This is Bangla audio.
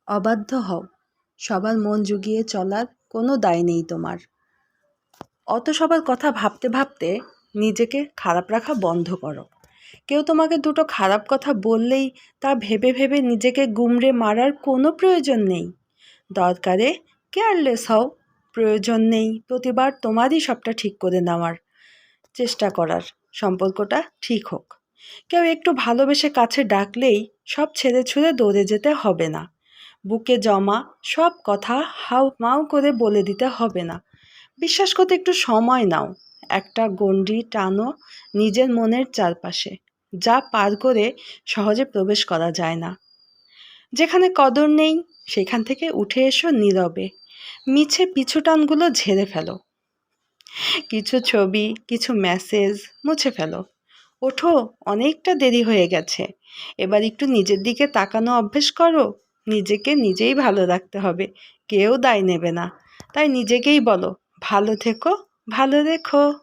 অবাধ্য হও, সবার মন জুগিয়ে চলার কোনো দায় নেই তোমার। অত সবার কথা ভাবতে ভাবতে নিজেকে খারাপ রাখা বন্ধ করো। কেউ তোমাকে দুটো খারাপ কথা বললেই তা ভেবে ভেবে নিজেকে গুমড়ে মারার কোনো প্রয়োজন নেই। দরকারে কেয়ারলেস হও, প্রয়োজন নেই প্রতিবার তোমারই সবটা ঠিক করে নেওয়ার চেষ্টা করার। সম্পর্কটা ঠিক হোক। কেউ একটু ভালোবেসে কাছে ডাকলেই সব ছেড়ে ছুড়ে দৌড়ে যেতে হবে না। বুকে জমা সব কথা হাউ মাউ করে বলে দিতে হবে না। বিশ্বাস করতে একটু সময় নাও। একটা গণ্ডি টানো নিজের মনের চারপাশে, যা পার করে সহজে প্রবেশ করা যায় না। যেখানে কদর নেই সেখান থেকে উঠে এসো নীরবে। মিছে পিছুটানগুলো ঝেড়ে ফেলো। কিছু ছবি, কিছু মেসেজ মুছে ফেলো। ওঠো, অনেকটা দেরি হয়ে গেছে। এবার একটু নিজের দিকে তাকানো অভ্যেস করো। নিজেকে নিজেই ভালো রাখতে হবে, কেউ দায় নেবে না। তাই নিজেকেই বলো, ভালো থেকো, ভালো রেখো।